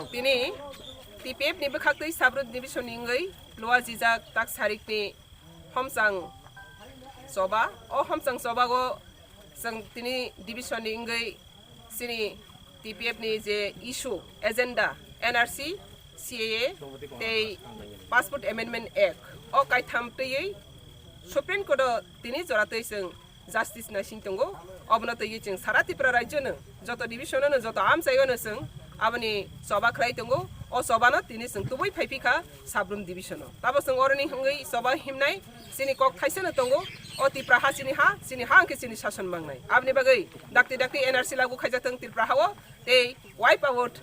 Tini TPF ni bekhaktai sabrut division ingai Lua Jijak tak sarik ni Homsang Soba o Homsang Soba go sang tini division ingai sini TPF ni je issue agenda NRC CAA tei Passport Amendment Act o kai thamtei Supreme Court tini joratei sing justice na singtongo obno tei jing sara Tripura rajyo no joto division no joto amsayo no sing aboni soba khlai tongo o soba no tini sing tubui phaipika sabrum division no tabo sing oroni hangai soba himnai sini kok thaise no tongo o Tripura ha sini ha angke sini shason mangnai abni bagai dakti NRC lagu khaijatang Tripura hawo tei wipe out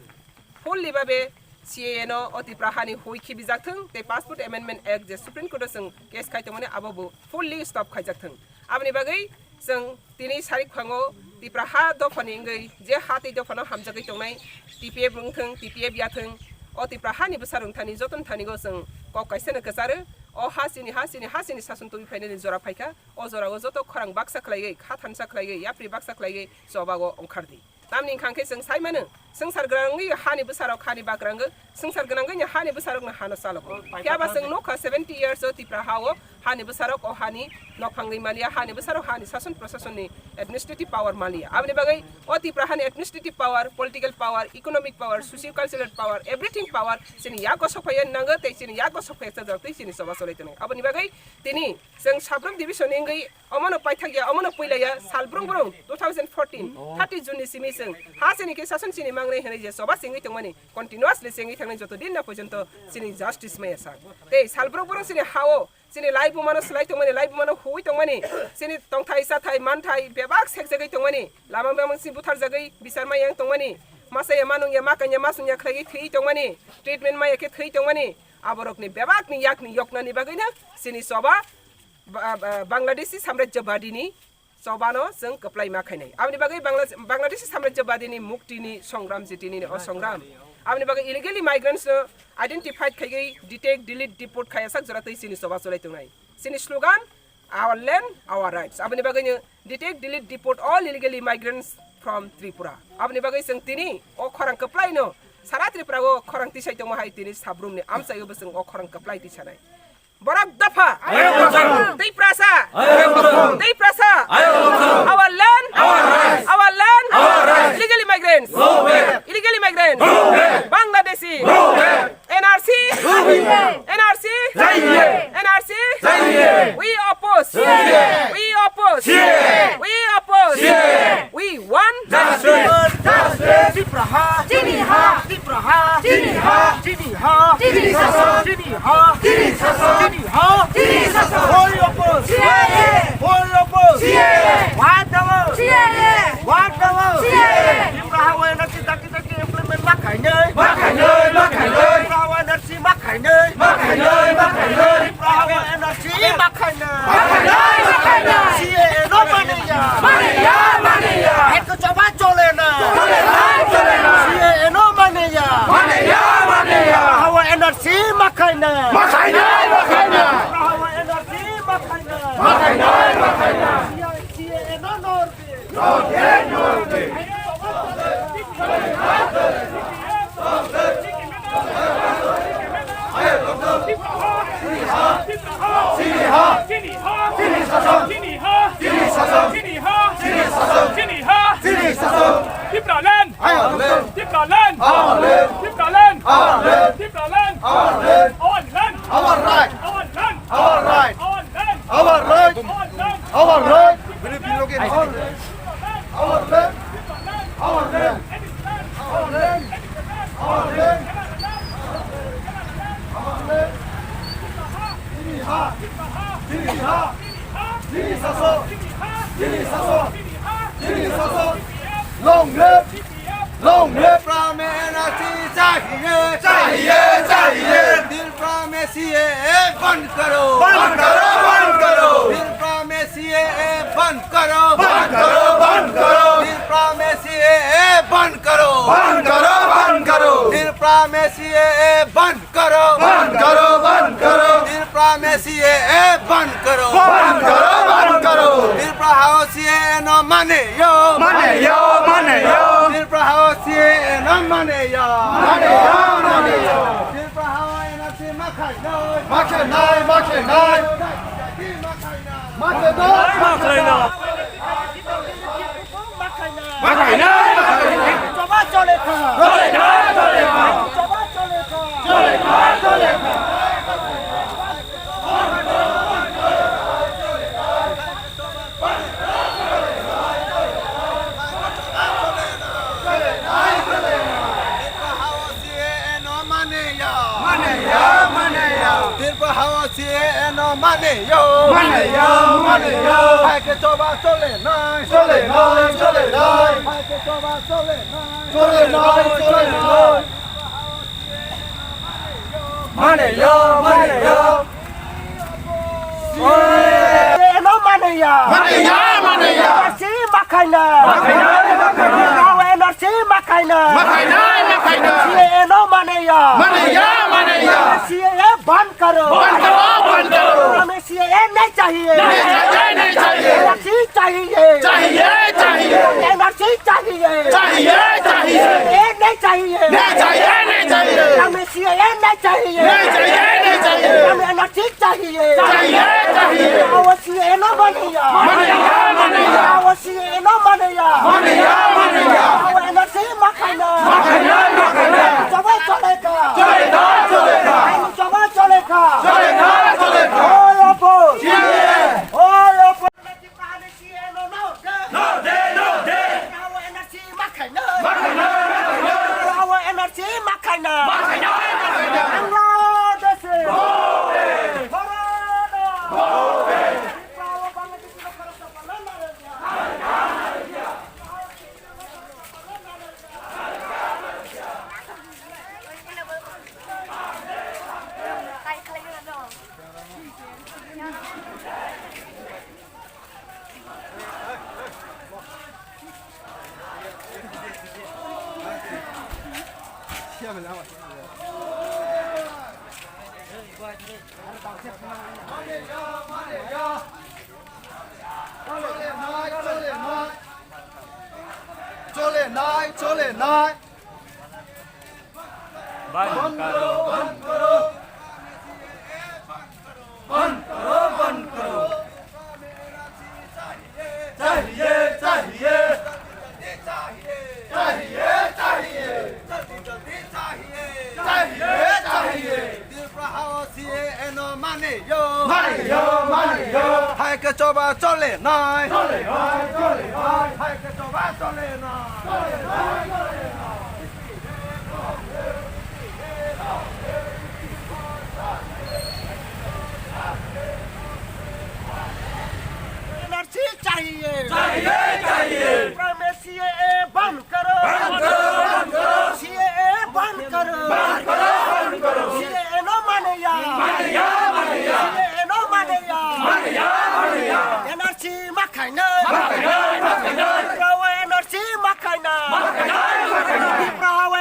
fully babe CAA no o Tripura hani hoi khibijaktang tei Passport Amendment Act je Supreme Court sing case khaitongmani abobo fully stop khaijaktang abni bagai sing tini sarik phango Tripura ha dofani ngai je ha tei dofano hamjagai tongnai TPF rungthang TPF yathang o Tripura hani besarung thani joton thani go sing kok kaisena kasaru o ha sini sasun tobi phainani jora phaika o jora go joto khorang baksa khlaigai kha thansa khlaigai yapri baksa khlaigai sobago ongkhardi tamni khangke sing saimano sengsar grangi hani besarok hani bagrang sengsar grangi hani besarok na hana salok kyaba sing no 70 years o Tripura hawo hani besarok o hani nokhangai malia hani besarok hani sasun procession ni administrative power malia abni bagai o Tripura hani administrative power political power economic power socio cultural power everything power sini yago sophayan nanga tei sini yago sophaya tei sini soba solaitone abni bagai tini sing sabrum division engai amono paithagya amono poilaya salbrung brung 2014 30 June ni simi sing ha sini ke sasun sini mangnai hene je soba singi tongmani continuously singi thangnai joto din na porjonto sini justice mai asa tei salbrung brung sini hawo sini live mano slai tongmani live mano hui tongmani sini tongthai sathai manthai bebak sekjagai tongmani lamang bamang si buthar jagai bisar mai yang tongmani masai manung ya makanya masung ya khlagi thei tongmani treatment mai ke thei tongmani aborok ni bebak ni yak ni yokna ni bagaina sini soba Bangladeshi samrajyabadi ni sobano जों कप्लाइ मा खायनाय आबनि बागै बांलादेशी साम्राज्यबादीनि मुक्तिनि संग्राम जितिनि अ संग्राम आबनि बागै illegally migrants identified खायगै detect delete deport खायाsak जरातै सिनि सभा चलायतंनाय सिनि slogan our land our rights आबनि बागै detect delete deport all illegally migrants from Tripura आबनि बागै जों तिनि अ खरां कप्लाइनो सारा त्रिपुरागो खरां तिसायतंमा हाय तिनि साब्रुमनि आमसायो जों अ खरां कप्लाइ तिसानाय Barak dafa, tei prasa, our land, illegally migrants, Bangladeshi, NRC, we oppose, we want Long live from NRC, चाहिए दिल from CAA बंद करो दिल from CAA बंद करो दिल from CAA बंद करो दिल from CAA बंद करो दिल from CAA बंद करो दिल प्रहाव CAA न माने यो दिल प्रहाव CAA न Maneya. Tirpa hawa energy makai noi. Tirpa hawa siye eno maneyo. Hai ke choba chole nai. Hai ke choba chole nai. Maneyo. Eno maneya. Energy makaina. Rawa energy makaina. Siye eno maneya. CA बंद करो हमें CA नहीं चाहिए NRC चाहिए NRC चाहिए नहीं चाहिए हमें सीए नहीं चाहिए हमें एनआरसी चाहिए वो सीए नो बनेगा वो सीए नो बनेगा वो एनआरसी मखाना सब चलेगा चले नाय बंद करो hai cái cho ba cho lệ này hai cái cho ba cho lệ này चाहिए सीए बंद करो सीए बंद करो सीए नो मानेगा सीए नो मानेगा एनआरसी मखाना एनआरसी मखाना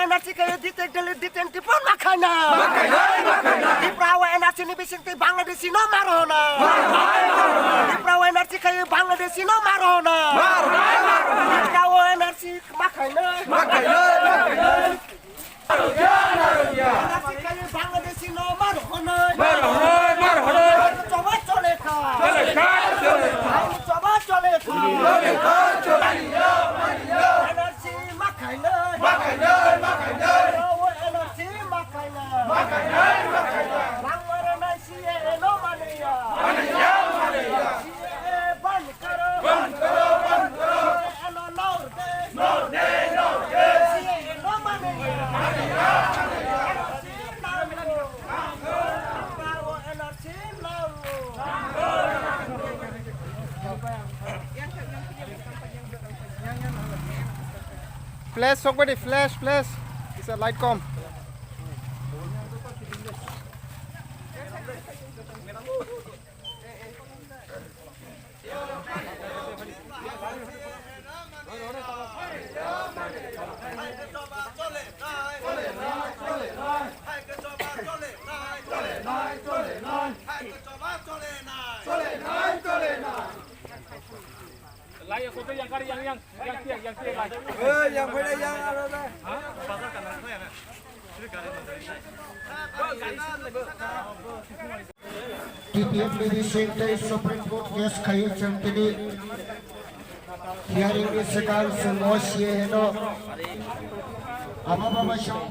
एनआरसी के दिते टिपन मखाना NRC ni bising ti Bangladeshi no marona NRC के Bangladeshi no marona एनआरसी मखाना बांग्लादेशी नो मारहना चबा चले खा एनआरसी मखाना एनआरसी मखाना बांग्लादेशी नो मानेया बंद करो Flash, somebody flash. It's a light com. ยังไม่ได้ยังอะไรนะ TPM Center Supreme Court case khai chamtini hearing ni sakal semos ye no ababa shau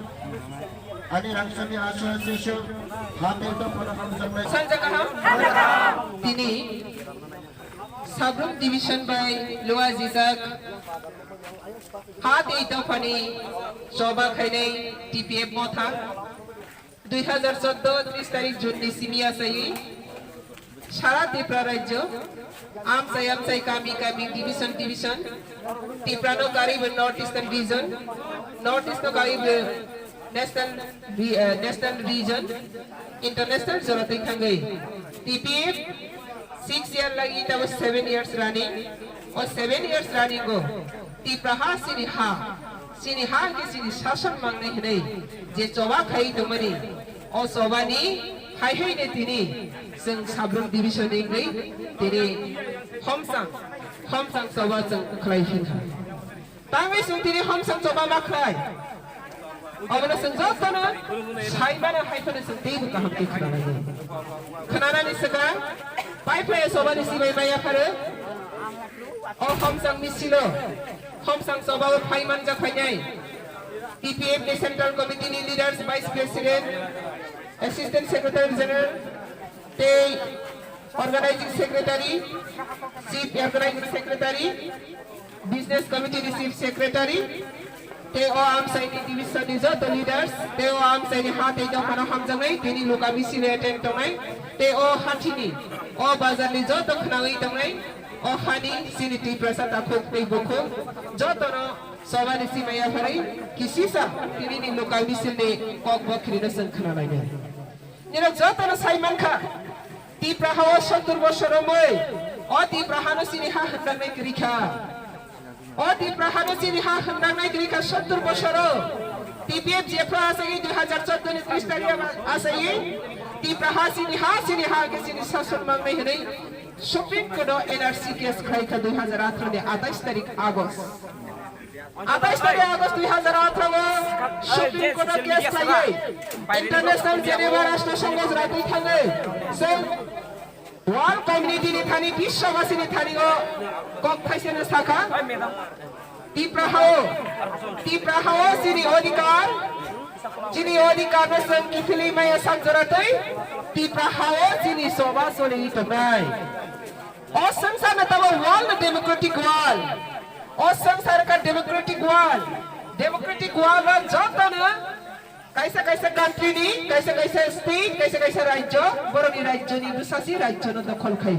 ani rangsami association hame to pranam samai sanjaka tini Sabrum Division by Lua Zizak Hat ei tofani Soba khainai TPF motha 2014 30 তারিখ June সিমিয়া সাই সারা ত্রিপুরা রাজ্য আমসাই কামি division Tripura নো কারিব north eastern region north east নো কারিব national region international জরাতে থাঙ্গই TPF 6 year lagi tabo 7 years running और 7 years running go Tripura sini ha ke sini শাসন মাংনে হই যে চবা খাই তোমানি ও সবানি হাই হাই নে তিনি जों साब्रुम डिविजन इंगै तिनि हमसां सभा जों खालायफिन तांगै जों तिनि हमसां सभा मा खालाय अबनो जों जतनो साइबानो हायफोनो जों दैबो गाहामथि खोनानानै सिगां पाइफाय सभानि सिबाय माया फारो अ हमसां मिसिलो हमसां सभायाव फाइमान जाफायनाय टीपीएफ नि सेंट्रल कमिटी नि leaders vice president assistant secretary general ते organising secretary chief organising secretary business committee नि चीफ सेक्रेटरी ते ओ आम साइनि डिविजन नि जत लीडर्स ते ओ आम साइनि हाते दखाना हमजङै तिनि लोका मिसिले एटेन्ड तङै ते ओ हाथिनि ओ बाजार नि जत खनाङै तङै ओ हानि सिनिति प्रसाद आखोक पे बोखो जतनो सवानि सिमाया फरै किसिसा तिनि नि लोका मिसिले कक बखरिनो संखनानायने निरा जतनो साइमानखा ত্রিপুরা হাওয়া 70 বছর মই অ ত্রিপুরা হানো সিনি হা হন্দাংনাই করিখা অ ত্রিপুরা হানো সিনি হা হন্দাংনাই করিখা 70 বছর টিপিএফ জেফা আসাই 2014 নি 30 তারিখ আসাই ত্রিপুরা সিনি হা কে সিনি শাসন মাংনাই হनै সুপ্রিম কোর্ট এনআরসি কেস খাইখা 2018 নি 28 তারিখ আগস্ট 2018 सुप्रीम कोर्ट केस खाई इंटरनेशनल जेनेवा राष्ट्र संघ रातै थाङै जों वर्ल्ड कम्युनिटी नि थानि विश्ववासी नि थानि कक खाइसेनो साखा ত্রিপুরা हाओ सिनि अधिकार न जों किफिलि माया सांजरातै ত্রিপুরা हाओ जिनि सभा सोलि तनाय अ संसार न तब वर्ल्ड डेमोक्रेटिक वर्ल्ड और संसार का डेमोक्रेटिक वर्ल्ड रा जतनो कैसे कंट्री नि कैसे स्टेट कैसे राज्य बरनि राज्य नि बुसासी राज्य न दखल खाइ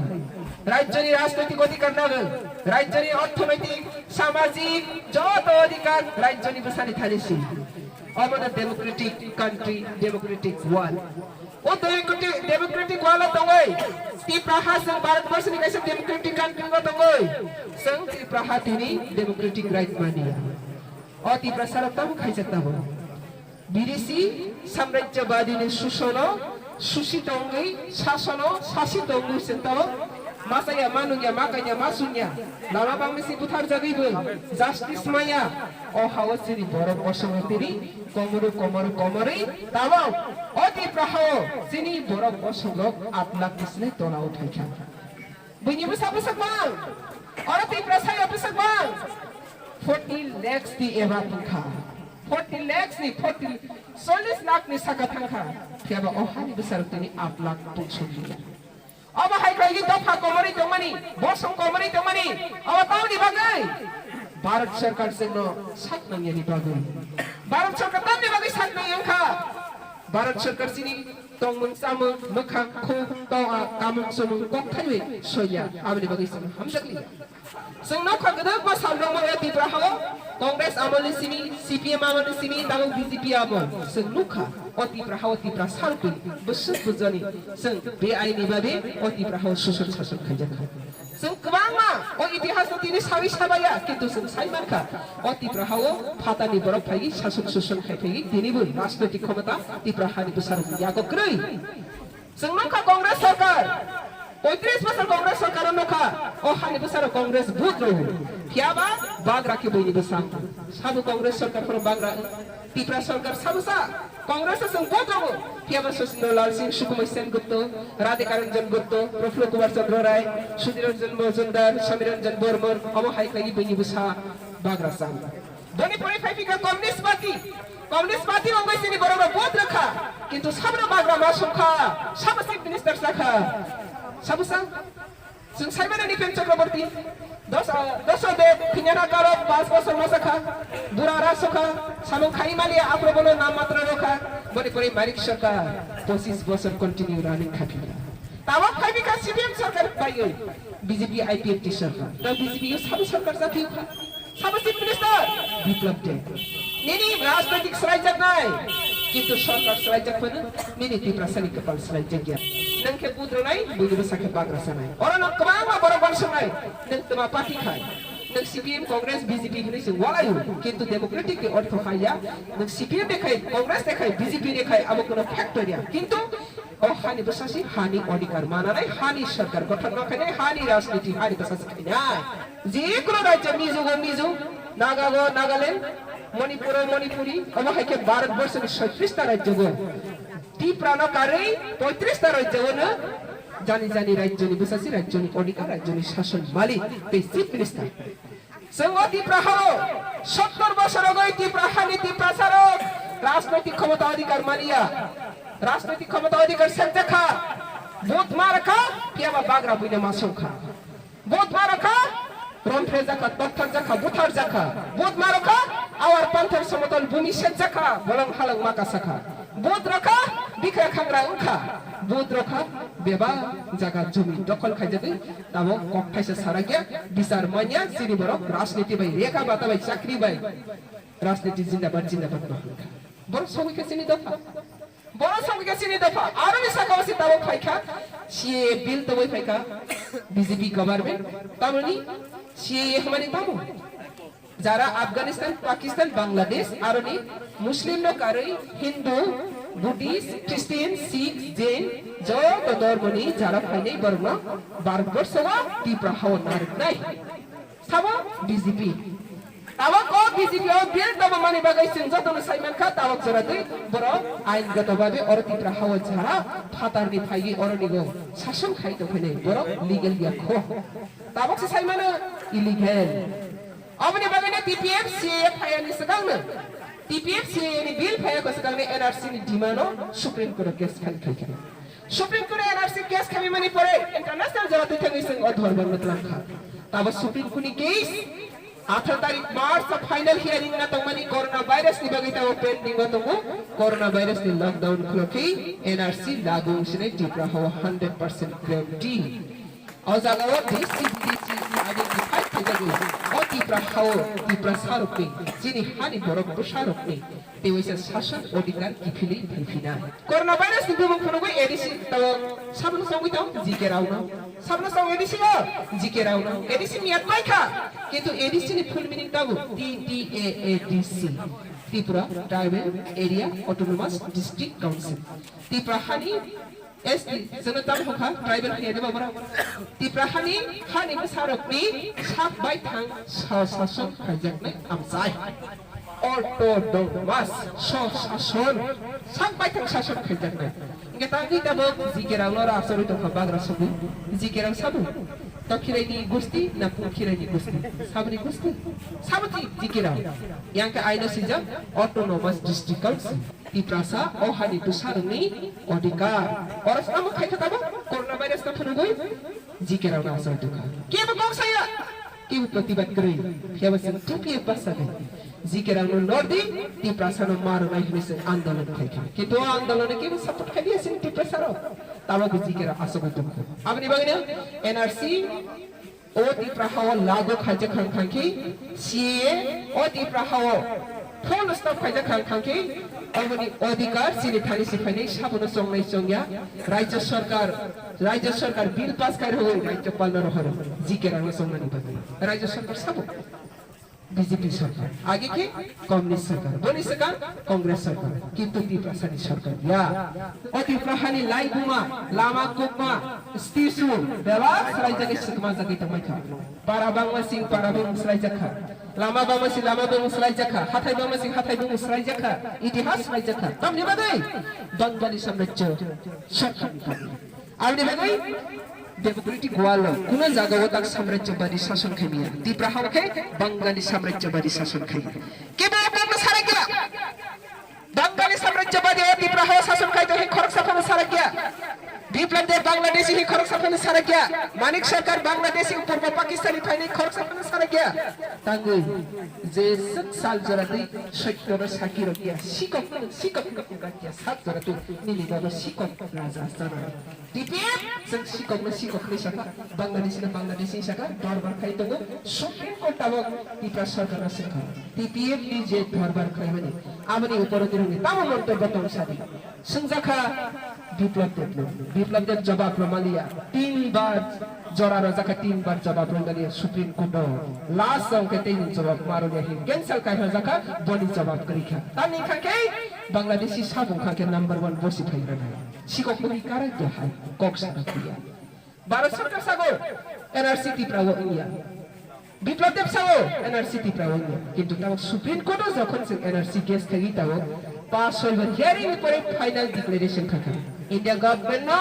राज्य नि राजनैतिक अधिकार नागल राज्य नि अर्थनैतिक सामाजिक जत अधिकार राज्य नि बुसानी थालिसि अब the democratic country democratic world ओ डेमोक्रेटिक वर्ल्ड तंगै ত্রিপুরা हाजों भारतवर्ष नि कैसे डेमोक्रेटिक कंट्री ग तंगै जों ত্রিপুরা हातिनि डेमोक्रेटिक राइट मानिया अ ত্রিপুরা सरकताबो खाइजताबो বিদেশি साम्राज्यवादी शोषण शोषितंगै शासन शासितंगै सेंताव मासाया मानुया माकाया मासुnya लामा बांगसि बुथार जागैबो जस्टिस माया अ हावसिनि बरफ असंगतिनि कमरै ताबाव अ ত্রিপুরা हाव सिनि बरफ असंगक 8 लाख किसने तोला उठाइखा बयनिबो साबसकबां अ ত্রিপুরা साया बसकबां 40 lakhs ति एबा तंखा 40 lakhs ni 40 लाख नि साका थांखा फियाबा अहानि बसारतिनि 8 लाख तंसुलिया अब हाइखाइगि दफा कमरै तंमानि बसं कमरै तंमानि अब ताउनि बागै भारत सरकार जोंनो सातनांगिनि बागै भारत सरकार ताउनि बागै सातनांगिखा भारत सरकार सिनि तंमोन सामो मोखां खौ तावा कामन समु कखथाइ सया आबनि बागै जों हामजाकलि जोंनो खगदो बसालदोंमो ত্রিপুরা हाव कांग्रेस आमोलनि सिनि सीपीएम आमोलनि सिनि तागो बीजेपी आमो जों नुखा अ ত্রিপুরা हाव ত্রিপুরা सालकुइ बोसोर बुजनि जों बे आइनि बादि अ ত্রিপুরা हाव सुसन शासन खाइजाखा जों गोबांमा अ इतिहास तिनि सावि साबाया किन्तु जों साइमानखा अ ত্রিপুরা हाव फातानि बरफ फाइगि शासन सुसन खाइफाइगि दिनिबो राजनैतिक क्षमता ত্রিপুরা हानि बसार यागो ग्रै जों नखा कांग्रेस सरकार 35 বছর কংগ্রেস সরকার নখা ও হানি বছর কংগ্রেস বুত রহু ফিয়াবা বাগরা কে বইনি বসাম সাবু কংগ্রেস সরকার ফর বাগরা ত্রিপুরা সরকার সাবুসা কংগ্রেস সং বুত রহু ফিয়াবা সুন্দরলাল সিং সুকুমার সেন গুপ্ত রাধিকা রঞ্জন গুপ্ত প্রফুল্ল কুমার চন্দ্র রায় সুধীর রঞ্জন মজুমদার সমীর রঞ্জন বর্মন অম হাইকাই বইনি বসা বাগরা সাং বনি পরে ফাইফিকা কমিউনিস্ট পার্টি অঙ্গইসিনি বড় বুত রাখা কিন্তু সাবনা বাগরা মাসুখা সাব চিফ মিনিস্টার সাখা সাবুসা जों साइमाना निपेन चक्रवर्ती 10 दे फिन्याना कारो 5 बছর मसखा दुरारा सखा सामो खाइमाली आफ्नो बोलो नाम मात्र रखा बने परे मारिक सरकार 25 বছর कन्टिन्यू रानिङ खाफिला तावा खाइबिका सीपीएम सरकार पाइयो बीजेपी आईपीएफटी सरकार त बीजेपी यो सब सरकार जाति सब चिफ मिनिस्टर विप्लव दे नेनी राजनीतिक सराइजक नाय किन्तु सरकार सराइजक पनि मिनि तिप्रा सैनिक कपाल सराइजक गया नंखे पुत्र नाय बुझिबो साखे बाग्रा सनाय अरन कबांगा बरो बर्षनाय नों तमा पार्टी खाय नों सीपीएम कांग्रेस बीजेपी नि जों वालायो किन्तु डेमोक्रेटिक के अर्थ खाया नों सीपीएम देखाय कांग्रेस देखाय बीजेपी देखाय अब कोनो फैक्टरिया किन्तु ओ हानि बसासी हानि अधिकार मानानाय हानि सरकार गठन नखायनाय हानि राजनीति हानि बसासी खायनाय जे कोनो राज्य मिजो नागागो नागालैंड मणिपुर मणिपुरी अब हाइके भारतवर्षनि 37 टा राज्यगो टिप्रानो कारै 35 टा राज्यगोनो जानी राज्यनि बसासी राज्यनि अधिकार राज्यनि शासन मालिक बे चिफ मिनिस्टार जों टिप्रा हो 70 বছর আগে टिप्रा हानि टिप्रा सारो राजनैतिक क्षमता अधिकार मानिया राजनैतिक क्षमता अधिकार सेक्खा बुथ मारखा केबा बाग्रा बुइने मासौखा बुथ मारखा रन्फ्रे जाखा तत्थर जाखा बुथार जाखा बुथ मारखा आवार पान्थर समतल भूमि सेट जाखा बलंग हालंग माका साखा बुथ रखा बिखा खांग्रा उखा बुथ रखा बेबा जागा जमी दखल खाइजाते ताबो कक्थाइसे सारा गया बिचार मान्या सिरि बरक राजनीति बाय रेखा बाता बाय चाकरी बाय राजनीति जिन्दाबाद बरक सबै सिनि दफा आरो निसाकावसि ताबो फाइखा सीए बिल तबै फाइखा बीजेपी गभर्नमेंट तामनि सीए हमारे तामो যারা আফগানিস্তান পাকিস্তান বাংলাদেশ আরনি মুসলিম লোক আর হিন্দু বুদ্ধিস্ট খ্রিস্টান শিখ জৈন যত ধর্মনি যারা ফাইনে বর্ণ ভারতবর্ষवा ত্রিপুরা হাওয়া নারক নাই সাবা বিজেপি তাবা কো বিজেপি ও বিল তব মানি বাগাইছেন যতন সাইমান খা তাবা জরাতে বড় আইনগতভাবে অর ত্রিপুরা হাওয়া যারা ফাতারনি ফাইগি অরনিগো শাসন খাইতো ফাইনে বড় লিগ্যাল গিয়া খো তাবাকসে সাইমানা ইলিগ্যাল अबनि बागैनो टीपीएफ सीए फायानि सगांनो टीपीएफ सीए नि बिल फायाको सगांनो एनआरसी नि डिमान्डो सुप्रीम कोर्ट केस खालि थाइखे सुप्रीम कोर्ट एनआरसी केस खामि मानि परे इंटरनेशनल जगत थंगिसं अधर्म मतलाखा तब सुप्रीम कोर्ट नि केस 18 तारिख मार्च फाइनल हियरिंग ना तंगमानि कोरोना भाइरस नि बगैता पेंडिंग तंगु कोरोना भाइरस नि लॉकडाउन खुलखि एनआरसी लागु सिने टिप्रा हो 100% ग्यारंटी अजागाव डिसिबिलिटी आइडेंटिफाई थाइजागु टिप्रा हाव टिप्रा सारकनि जिनि हानि बरक सारकनि तेवैसा शासन अधिकार किफिलि फैफिना कोरोना भाइरस नि गुबुन फुनुगु एडिसि तब साबन संगित जिके राउना साबन संग एडिसि जिके राउना एडिसि नि यातमाइखा किन्तु एडिसि नि फुल मिनिंग तब TTAADC Tripura tribal area autonomous district council Tipra हानि एसटी जनता होखा ट्राइबल हेदे बाबरा टिप्रा हानि बसारकनि साब बाय थां शासन खाइजाकनाय आमसाय ऑटोनोमस शासन साब बाय थां शासन खाइजाकनाय इंगे तांगि तब जिकेराव रासरि तखा बाग्रा सबु जिकेराव साबु तखिराइनि गुस्ती ना पुखिराइनि गुस्ती साबनि गुस्ती साबति जिकेराव यांका आइनो सिजा ऑटोनोमस डिस्ट्रिक्ट काउंसिल टिप्रासा ओ हानि तुसारनि अधिकार और साम खाइखा तब कोरोना भाइरस त फनुगै जिकेराव ना असर दुखा केबो गौसाया केबो प्रतिबाद गरै फेबसिन टुपिए पासागै जिकेराव न नर्दी टिप्रासा न मारो नाइ हिनेसे आन्दोलन खाइखा किन्तु आन्दोलन केबो सपोर्ट खालियासिन टिप्रासा र ताबको जिकेरा असगै दुखो आबनि बगैनो एनआरसी ओ टिप्रा हावा लागु खाइजे खांखांखि सीए ओ टिप्रा हावा फुल स्टॉप खाइजे खांखांखि अबनि अधिकार सिनि थानि सिफाइनै साबनो संनाय संया राज्य सरकार बिल पास खाइ हो राज्यपाल न रहर जिकेरा न संनानि बगै राज्य सरकार साबो বিজেপি সরকার আগে কি কমিউনিস্ট সরকার বনি সরকার কংগ্রেস সরকার কিন্তু ত্রিপ্রাসানি সরকার ইয়া অতিপ্রাহানি লাইগুমা লামা কুকমা স্টিসু বেলা সরাইজাগে সুকমা জাগে তমাইখা para bangmasing para bang sraijaka lama bang sraijaka hathai bang sraijaka ইতিহাস sraijaka tamni bagai বাঙালি সাম্রাজ্য সরকার আপনি বাgai দেবগুলিটি গোয়ালো কোন জায়গাও তাক সাম্রাজ্যবাদী শাসন খাইমিয়া ত্রিপ্রাহাকে বাঙালি সাম্রাজ্যবাদী শাসন খাই কে বাবা সারা গিয়া বাঙালি সাম্রাজ্যবাদী ত্রিপ্রাহা শাসন খাইতো হে খরক সাফানো সারা গিয়া বিপ্লব দেব বাংলাদেশি হি খরক সাফানো সারা গিয়া মানিক সরকার বাংলাদেশি পূর্ব পাকিস্তানি ফাইনি খরক সাফানো সারা গিয়া তাঙ্গু যে 7 সাল জরাতে সত্যর সাকির গিয়া শিকক গিয়া 7 জরাতে নিলি দাদা শিকক রাজা সারা টিপিএফ শিকক শাখা বাংলাদেশি শাখা দরবার খাইতো সুপ্রিম কোর্ট আবক ত্রিপুরা সরকার শাখা টিপিএফ নি যে দরবার খাইবানি আমনি উপর দিরুনি তাম মন্তব্য তমসাদি সংজাখা বিপ্লব দেব জবাব রমালিয়া 3 বার জোড়া রাজাকা 3 বার জবাব রমালিয়া সুপ্রিম কোর্ট লাস্ট অঙ্কে 3 জবাব মারুলিয়া হি ক্যান্সেল কাই রাজাকা বডি জবাব করিখা তানি খাকে বাংলাদেশি সাবুং খাকে নাম্বার 1 বসি ফাইরা না শিকক বহি কারে দেখাই কক্সা রাখিয়া ভারত সরকার sago NRC Tripura India Biplab Deb sago NRC Tripura India কিন্তু তাও সুপ্রিম কোর্ট যখন এনআরসি কেস থাকি তাও পাস হইবে হিয়ারিং পরে ফাইনাল ডিক্লারেশন খাকা ইন্ডিয়া গভর্নমেন্ট না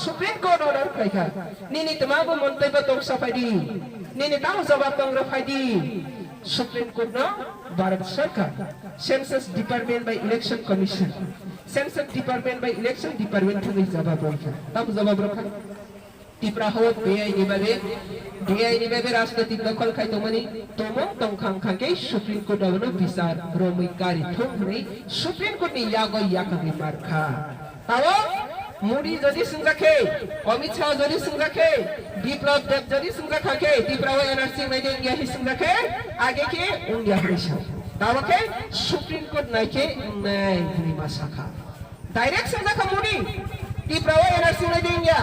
সুপ্রিম কোর্ট অর্ডার খাইখা নিনি তোমাগো মন্তব্য তো সাফাইদি নিনি তাও জবাব তংরা ফাইদি সুপ্রিম কোর্ট না ভারত সরকার census department by election commission census department by election department থেকে জবাব রাখা তাও জবাব রাখা ত্রিপুরা হোক বেআইনি ভাবে রাজনৈতিক দখল খাইতো মানে তোমো তংখাং খাকে সুপ্রিম কোর্ট অবনো বিচার রমিকারি থংনে সুপ্রিম কোর্ট নি ইয়াগি মারখা তাও মুডি যদি সুংজাখে অমিত শাহ যদি সুংজাখে বিপ্লব দেব যদি সুংজাখে ত্রিপুরা এনআরসি নাইদে ইয়া হি সুংজাখে আগে কে ইন্ডিয়া হইছা তাওকে সুপ্রিম কোর্ট নাইকে নাই নিমা শাখা direct সুংজাখা moody Tripura NRC নাইদে yeah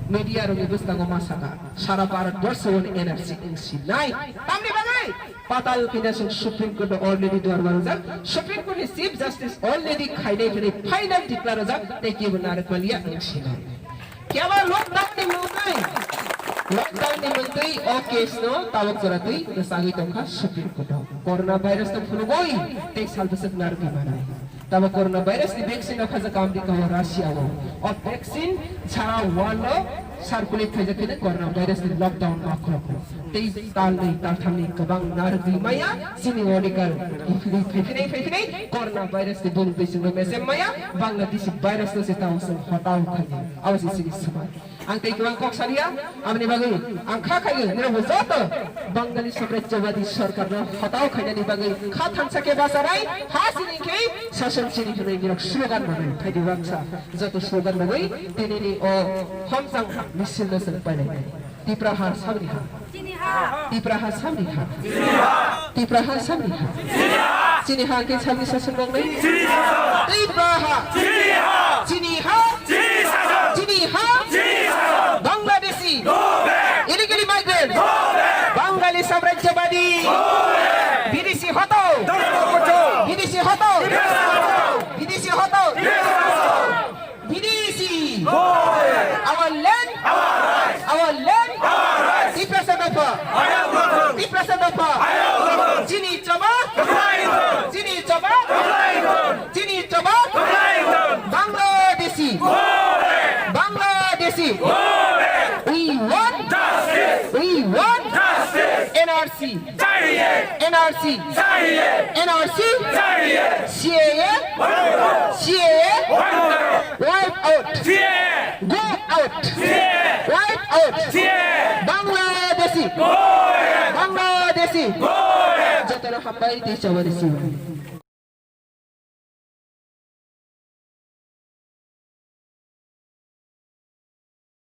media rongi bustago masaka sara bharat borsho energy insi nai tamni bagai patal kinasung supreme court already dorbar jak supreme court chief justice already khaidai phire final declare jak teki banar palia insi nai kya lockdown ni mantri o case no tawak jaratui nasagi tongkha supreme court corona virus to phulugoi tek sal basat nar bimanai तब corona virus की vaccine अखजा काम दिका हो राशिया हो और vaccine छाड़ा वाला circulate થઈ જકે ને કોરોના વાયરસ ની લોકડાઉન આખો તેઈ તાલ નહીં તાલ થાની કબાંગ નારગી માયા સિની ઓડિકર ફેફને કોરોના વાયરસ ની બોલ દેશ નો મેસેજ માયા બાંગ્લાદેશી વાયરસ નો સેતા ઉસ હટાવ ખાઈ આવસી સિની સમાજ ang tay kuang kok saria amni bagai ang kha khai nira bujat bangali saম্রাজ্যবাদী সরকার no hataw khai ni bagai kha thansa ke basarai hasini ke শাসন শ্রেণী ধরে নিরক স্লোগান বানাই খাইদি বাংসা যত স্লোগান বানাই তেনি ও हमसां मिसिल नसन पाइनाय ত্রিপ্রাহার সামরিহা ত্রিপ্রাহার সামরিহা ত্রিপ্রাহার সামরিহা চিনিহা के सामने शासन बांग्लाय ত্রিপ্রাহা চিনিহা চিনিহা বাংলাদেশি ইলিগালি মাইগ্রেন্ট বাঙালি সাম্রাজ্যবাদী বিদেশি হতো বিদেশি হতো বিদেশি হতো বিদেশি our land our right Tiprasadapa Jini Chaba Bangladeshi we want justice NRC CAA wipe out go out wipe out Bangladeshi jatara hambai desha warisi